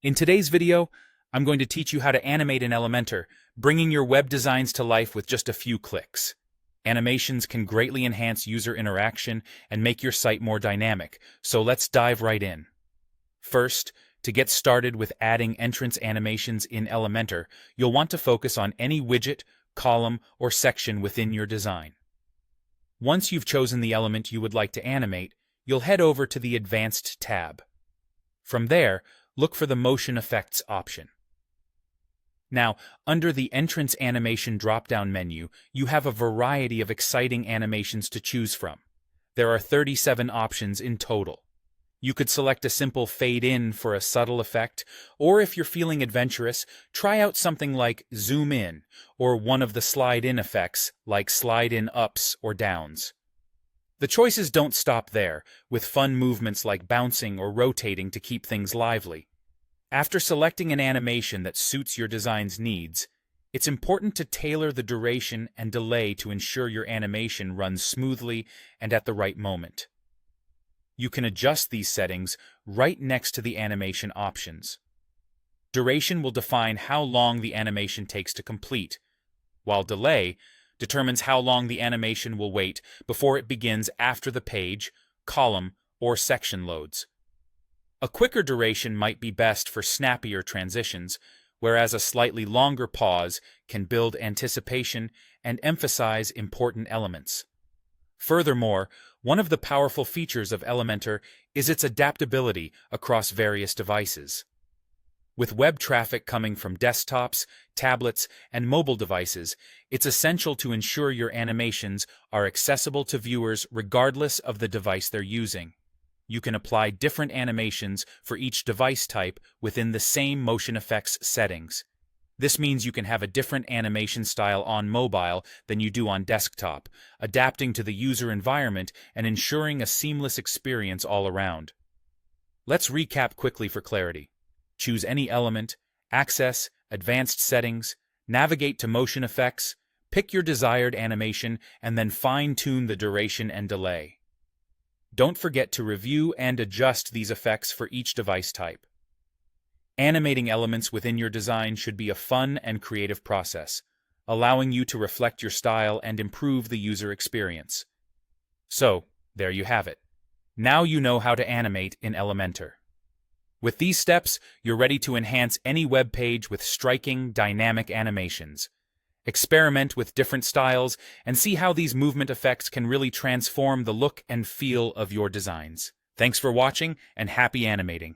In today's video, I'm going to teach you how to animate in Elementor, bringing your web designs to life with just a few clicks. Animations can greatly enhance user interaction and make your site more dynamic, so let's dive right in. First, to get started with adding entrance animations in Elementor, you'll want to focus on any widget, column, or section within your design. Once you've chosen the element you would like to animate, you'll head over to the Advanced tab. From there, look for the Motion Effects option. Now, under the Entrance Animation drop-down menu, you have a variety of exciting animations to choose from. There are 37 options in total. You could select a simple fade-in for a subtle effect, or if you're feeling adventurous, try out something like zoom in, or one of the slide-in effects like slide-in ups or downs. The choices don't stop there, with fun movements like bouncing or rotating to keep things lively. After selecting an animation that suits your design's needs, it's important to tailor the duration and delay to ensure your animation runs smoothly and at the right moment. You can adjust these settings right next to the animation options. Duration will define how long the animation takes to complete, while delay determines how long the animation will wait before it begins after the page, column, or section loads. A quicker duration might be best for snappier transitions, whereas a slightly longer pause can build anticipation and emphasize important elements. Furthermore, one of the powerful features of Elementor is its adaptability across various devices. With web traffic coming from desktops, tablets, and mobile devices, it's essential to ensure your animations are accessible to viewers regardless of the device they're using. You can apply different animations for each device type within the same motion effects settings. This means you can have a different animation style on mobile than you do on desktop, adapting to the user environment and ensuring a seamless experience all around. Let's recap quickly for clarity. Choose any element, access advanced settings, navigate to motion effects, pick your desired animation, and then fine-tune the duration and delay. Don't forget to review and adjust these effects for each device type. Animating elements within your design should be a fun and creative process, allowing you to reflect your style and improve the user experience. So, there you have it. Now you know how to animate in Elementor. With these steps, you're ready to enhance any web page with striking, dynamic animations. Experiment with different styles and see how these movement effects can really transform the look and feel of your designs. Thanks for watching and happy animating.